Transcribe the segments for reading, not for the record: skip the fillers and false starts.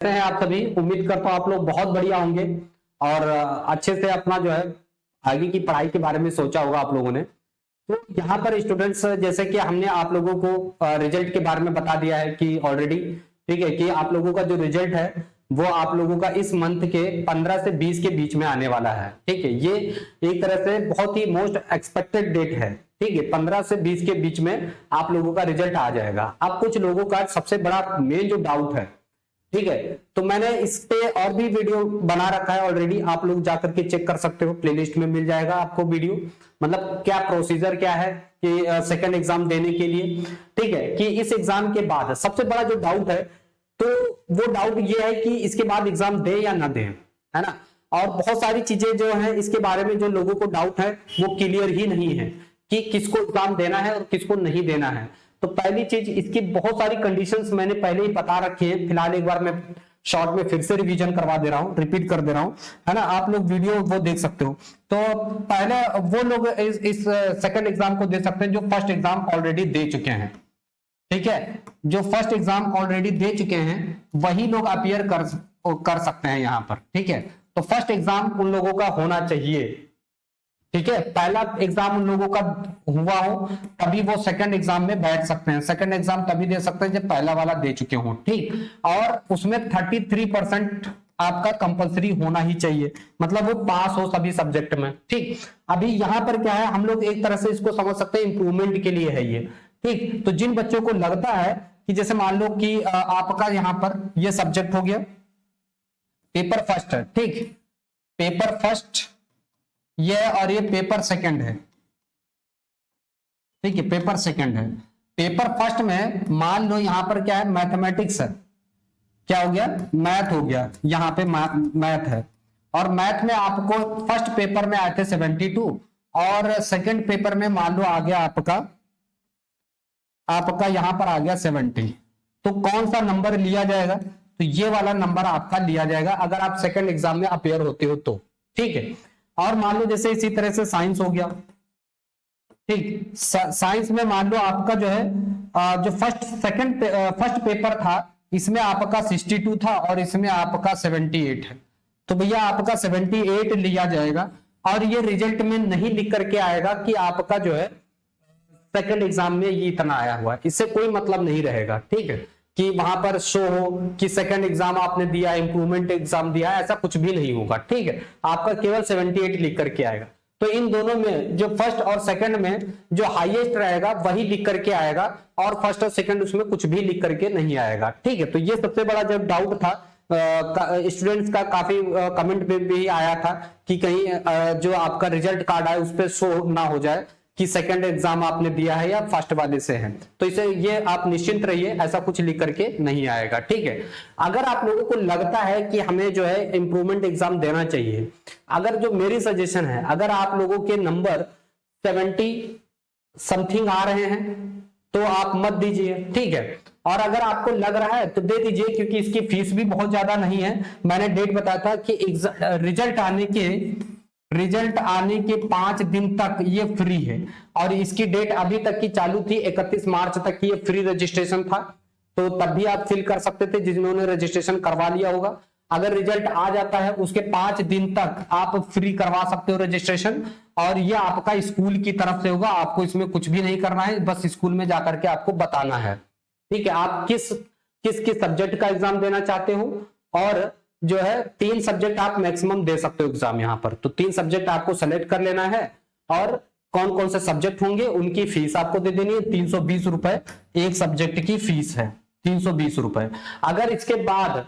कैसे हैं आप सभी। उम्मीद करता हूँ आप लोग बहुत बढ़िया होंगे और अच्छे से अपना जो है आगे की पढ़ाई के बारे में सोचा होगा आप लोगों ने। तो यहाँ पर स्टूडेंट्स, जैसे कि हमने आप लोगों को रिजल्ट के बारे में बता दिया है कि ऑलरेडी, ठीक है, कि आप लोगों का जो रिजल्ट है वो आप लोगों का इस मंथ के 15 से 20 के बीच में आने वाला है। ठीक है, ये एक तरह से बहुत ही मोस्ट एक्सपेक्टेड डेट है। ठीक है, 15 से 20 के बीच में आप लोगों का रिजल्ट आ जाएगा। अब कुछ लोगों का सबसे बड़ा मेन जो डाउट है, ठीक है, तो मैंने इस पे और भी वीडियो बना रखा है ऑलरेडी, आप लोग जाकर के चेक कर सकते हो, प्लेलिस्ट में मिल जाएगा आपको वीडियो। मतलब क्या प्रोसीजर क्या है कि सेकंड एग्जाम देने के लिए, ठीक है, कि इस एग्जाम के बाद सबसे बड़ा जो डाउट है, तो वो डाउट ये है कि इसके बाद एग्जाम दे या ना दे, है ना। और बहुत सारी चीजें जो है इसके बारे में जो लोगों को डाउट है वो क्लियर ही नहीं है कि किसको एग्जाम देना है और किसको नहीं देना है। तो पहली चीज, इसकी बहुत सारी कंडीशंस मैंने पहले ही बता रखी है, फिलहाल एक बार मैं शॉर्ट में फिर से रिवीजन करवा दे रहा हूं, रिपीट कर दे रहा हूं, है ना। आप लोग वीडियो वो देख सकते हो। तो पहले वो लोग इस सेकंड एग्जाम को दे सकते हैं जो फर्स्ट एग्जाम ऑलरेडी दे चुके हैं। ठीक है, जो फर्स्ट एग्जाम ऑलरेडी दे चुके हैं वही लोग अपीयर कर सकते हैं यहाँ पर। ठीक है, तो फर्स्ट एग्जाम उन लोगों का होना चाहिए। ठीक है, पहला एग्जाम उन लोगों का हुआ हो तभी वो सेकंड एग्जाम में बैठ सकते हैं। सेकंड एग्जाम तभी दे सकते हैं जब पहला वाला दे चुके हो। ठीक, और उसमें 33% आपका कंपलसरी होना ही चाहिए, मतलब वो पास हो सभी सब्जेक्ट में। ठीक, अभी यहाँ पर क्या है, हम लोग एक तरह से इसको समझ सकते हैं इंप्रूवमेंट के लिए है ये। ठीक, तो जिन बच्चों को लगता है कि जैसे मान लो कि आपका यहाँ पर ये सब्जेक्ट हो गया पेपर फर्स्ट है, ठीक, पेपर फर्स्ट ये और ये पेपर सेकंड है। ठीक है, पेपर सेकंड है। पेपर फर्स्ट में मान लो यहां पर क्या है, मैथमेटिक्स है, क्या हो गया, मैथ हो गया, यहां पे मैथ है। और मैथ में आपको फर्स्ट पेपर में आए थे 72 और सेकंड पेपर में मान लो आ गया आपका यहां पर आ गया 70। तो कौन सा नंबर लिया जाएगा, तो ये वाला नंबर आपका लिया जाएगा अगर आप सेकंड एग्जाम में अपेयर होते हो तो। ठीक है, और मान लो जैसे इसी तरह से साइंस हो गया। ठीक, साइंस में मान लो आपका जो है जो फर्स्ट पेपर था इसमें आपका 62 था और इसमें आपका 78 है। तो भैया आपका 78 लिया जाएगा और ये रिजल्ट में नहीं लिख करके आएगा कि आपका जो है सेकंड एग्जाम में ये इतना आया हुआ है, इससे कोई मतलब नहीं रहेगा। ठीक है, कि वहां पर शो हो कि सेकंड एग्जाम आपने दिया, इंप्रूवमेंट एग्जाम दिया, ऐसा कुछ भी नहीं होगा। ठीक है, आपका केवल 78 लिख करके आएगा। तो इन दोनों में जो फर्स्ट और सेकंड में जो हाईएस्ट रहेगा वही लिख करके आएगा और फर्स्ट और सेकंड उसमें कुछ भी लिख करके नहीं आएगा। ठीक है, तो ये सबसे बड़ा जब डाउट था स्टूडेंट्स का, काफी कमेंट में भी आया था कि कहीं जो आपका रिजल्ट कार्ड है उस पर शो ना हो जाए कि सेकंड एग्जाम आपने दिया है या फर्स्ट वाले से है। तो इसे ये आप निश्चिंत रहिए, ऐसा कुछ लिख करके नहीं आएगा। ठीक है, अगर आप लोगों को लगता है कि हमें जो है इंप्रूवमेंट एग्जाम देना चाहिए, अगर जो मेरी सजेशन है, अगर आप लोगों के नंबर 70 समथिंग आ रहे हैं तो आप मत दीजिए। ठीक है, और अगर आपको लग रहा है तो दे दीजिए, क्योंकि इसकी फीस भी बहुत ज्यादा नहीं है। मैंने डेट बताया था कि रिजल्ट आने के 5 दिन तक ये फ्री है और इसकी डेट अभी तक की चालू थी, 31 मार्च तक की ये फ्री रजिस्ट्रेशन था। तो तब भी आप फिल कर सकते थे जिन्होंने रजिस्ट्रेशन करवा लिया होगा। अगर रिजल्ट आ जाता है उसके 5 दिन तक आप फ्री करवा सकते हो रजिस्ट्रेशन, और ये आपका स्कूल की तरफ से होगा, आपको इसमें कुछ भी नहीं करना है, बस स्कूल में जाकर के आपको बताना है। ठीक है, आप किस सब्जेक्ट का एग्जाम देना चाहते हो, और जो है 3 सब्जेक्ट आप मैक्सिमम दे सकते हो एग्जाम यहाँ पर। तो 3 सब्जेक्ट आपको सेलेक्ट कर लेना है और कौन कौन से सब्जेक्ट होंगे उनकी फीस आपको दे देनी है। 320 रुपए एक सब्जेक्ट की फीस है, 320 रुपए। अगर इसके बाद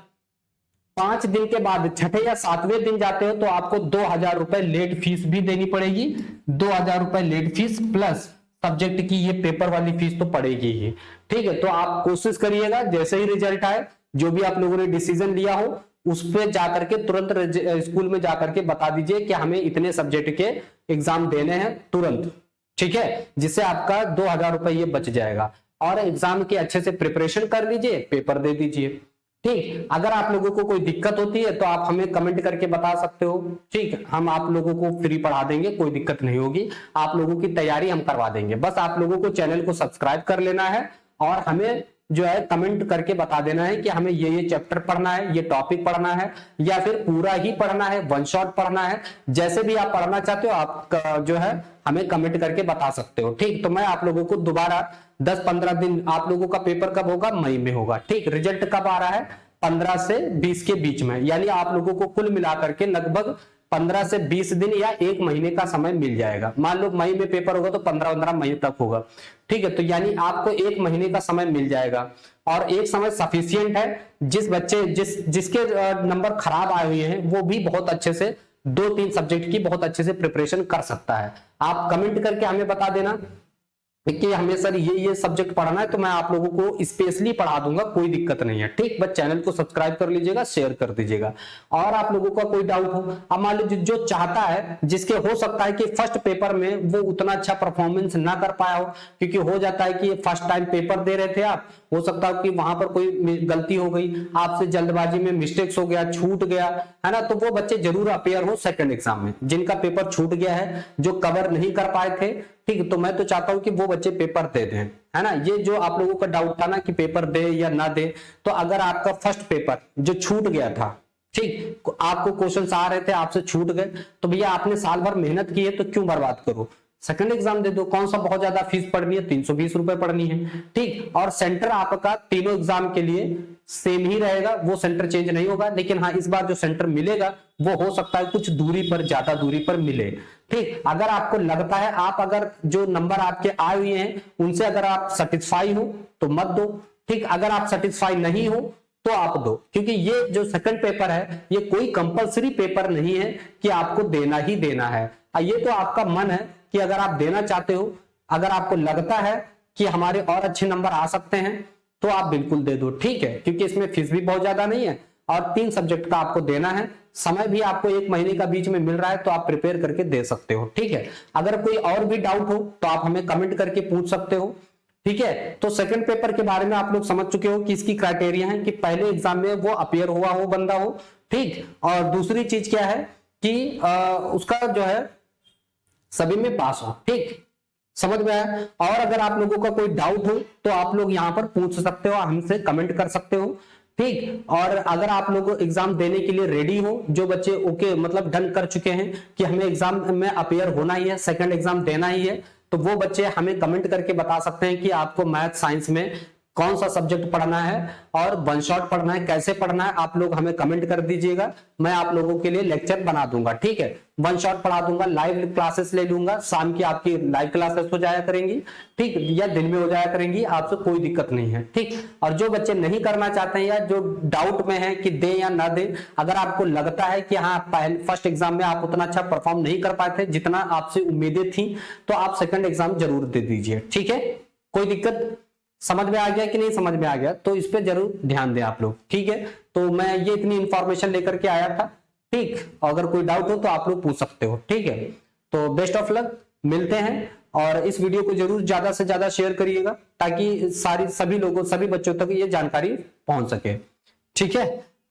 5 दिन के बाद छठे या 7वें दिन जाते हो तो आपको 2000 रुपए लेट फीस भी देनी पड़ेगी। 2000 रुपए लेट फीस प्लस सब्जेक्ट की ये पेपर वाली फीस तो पड़ेगी ही। ठीक है, तो आप कोशिश करिएगा जैसे ही रिजल्ट आए, जो भी आप लोगों ने डिसीजन लिया हो उस पे जाकर के तुरंत स्कूल में जाकर के बता दीजिए कि हमें इतने सब्जेक्ट के एग्जाम देने हैं तुरंत। ठीक है, जिससे आपका 2000 रुपए ये बच जाएगा और एग्जाम की अच्छे से प्रिपरेशन कर लीजिए, पेपर दे दीजिए। ठीक, अगर आप लोगों को कोई दिक्कत होती है तो आप हमें कमेंट करके बता सकते हो। ठीक, हम आप लोगों को फ्री पढ़ा देंगे, कोई दिक्कत नहीं होगी, आप लोगों की तैयारी हम करवा देंगे। बस आप लोगों को चैनल को सब्सक्राइब कर लेना है और हमें जो है कमेंट करके बता देना है कि हमें ये चैप्टर पढ़ना है, ये टॉपिक पढ़ना है, या फिर पूरा ही पढ़ना है, वन शॉट पढ़ना है। जैसे भी आप पढ़ना चाहते हो आप जो है हमें कमेंट करके बता सकते हो। ठीक, तो मैं आप लोगों को दोबारा 10-15 दिन, आप लोगों का पेपर कब होगा, मई में होगा। ठीक, रिजल्ट कब आ रहा है, 15 से 20 के बीच में, यानी आप लोगों को कुल मिलाकर के लगभग 15 से 20 दिन या 1 महीने का समय मिल जाएगा। मान लो मई में पेपर होगा तो 15 मई तक होगा। ठीक है, तो यानी आपको 1 महीने का समय मिल जाएगा, और एक समय सफिशियंट है। जिसके नंबर खराब आए हुए हैं वो भी बहुत अच्छे से 2-3 सब्जेक्ट की बहुत अच्छे से प्रिपरेशन कर सकता है। आप कमेंट करके हमें बता देना कि हमें सर ये सब्जेक्ट पढ़ना है, तो मैं आप लोगों को स्पेशली पढ़ा दूंगा, कोई दिक्कत नहीं है। ठीक, बस चैनल को सब्सक्राइब कर लीजिएगा, शेयर कर दीजिएगा। और आप लोगों का कोई डाउट हो, अब मान लीजिए जो चाहता है, जिसके हो सकता है कि फर्स्ट पेपर में वो उतना अच्छा परफॉर्मेंस ना कर पाया हो, क्योंकि हो जाता है कि फर्स्ट टाइम पेपर दे रहे थे आप, हो सकता है कि वहां पर कोई गलती हो गई, आपसे जल्दबाजी में मिस्टेक्स हो गया, छूट गया, है ना, तो वो बच्चे जरूर अपेयर हो सेकंड एग्जाम में, जिनका पेपर छूट गया है, जो कवर नहीं कर पाए थे। ठीक, तो मैं तो चाहता हूं कि वो बच्चे पेपर दे दें, है ना। ये जो आप लोगों का डाउट था ना कि पेपर दे या ना दे, तो अगर आपका फर्स्ट पेपर जो छूट गया था, ठीक, आपको क्वेश्चन आ रहे थे, आपसे छूट गए, तो भैया आपने साल भर मेहनत की है, तो क्यों बर्बाद करो, सेकंड एग्जाम दे दो। कौन सा बहुत ज्यादा फीस पड़नी है, 320 रुपए पड़नी है। ठीक, और सेंटर आपका तीनों एग्जाम के लिए सेम ही रहेगा, वो सेंटर चेंज नहीं होगा। लेकिन हाँ, इस बार जो सेंटर मिलेगा वो हो सकता है कुछ दूरी पर, ज्यादा दूरी पर मिले। ठीक, अगर आपको लगता है, आप अगर जो नंबर आपके आए हुए हैं उनसे अगर आप सेटिस्फाई हो तो मत दो। ठीक, अगर आप सेटिस्फाई नहीं हो तो आप दो, क्योंकि ये जो सेकंड पेपर है ये कोई कंपलसरी पेपर नहीं है कि आपको देना ही देना है। ये तो आपका मन है कि अगर आप देना चाहते हो, अगर आपको लगता है कि हमारे और अच्छे नंबर आ सकते हैं तो आप बिल्कुल दे दो। ठीक है, क्योंकि इसमें फीस भी बहुत ज्यादा नहीं है और 3 सब्जेक्ट का आपको देना है, समय भी आपको 1 महीने का बीच में मिल रहा है, तो आप प्रिपेयर करके दे सकते हो। ठीक है, अगर कोई और भी डाउट हो तो आप हमें कमेंट करके पूछ सकते हो। ठीक है, तो सेकंड पेपर के बारे में आप लोग समझ चुके हो कि इसकी क्राइटेरिया है कि पहले एग्जाम में वो अपीयर हुआ हो बंदा हो। ठीक, और दूसरी चीज क्या है कि उसका जो है सभी में पास हो। ठीक, समझ में आया। और अगर आप लोगों का कोई डाउट हो तो आप लोग यहाँ पर पूछ सकते हो, हमसे कमेंट कर सकते हो। ठीक, और अगर आप लोग एग्जाम देने के लिए रेडी हो, जो बच्चे ओके मतलब डन कर चुके हैं कि हमें एग्जाम में अपीयर होना ही है, सेकंड एग्जाम देना ही है, तो वो बच्चे हमें कमेंट करके बता सकते हैं कि आपको मैथ साइंस में कौन सा सब्जेक्ट पढ़ना है और वन शॉट पढ़ना है, कैसे पढ़ना है, आप लोग हमें कमेंट कर दीजिएगा। मैं आप लोगों के लिए लेक्चर बना दूंगा। ठीक है, वन शॉट पढ़ा दूंगा, लाइव क्लासेस ले लूंगा, शाम की आपकी लाइव क्लासेस हो जाया करेंगी। ठीक, या दिन में हो जाया करेंगी, आपसे कोई दिक्कत नहीं है। ठीक, और जो बच्चे नहीं करना चाहते हैं या जो डाउट में है कि दें या ना दें, अगर आपको लगता है कि हाँ पहले फर्स्ट एग्जाम में आप उतना अच्छा परफॉर्म नहीं कर पाए थे जितना आपसे उम्मीदें थी, तो आप सेकंड एग्जाम जरूर दे दीजिए। ठीक है, कोई दिक्कत, समझ में आ गया कि नहीं समझ में आ गया, तो इस पे जरूर ध्यान दें आप लोग। ठीक है, तो मैं ये इतनी इंफॉर्मेशन लेकर के आया था। ठीक, अगर कोई डाउट हो तो आप लोग पूछ सकते हो। ठीक है, तो बेस्ट ऑफ लक, मिलते हैं। और इस वीडियो को जरूर ज्यादा से ज्यादा शेयर करिएगा ताकि सभी बच्चों तक ये जानकारी पहुंच सके। ठीक है।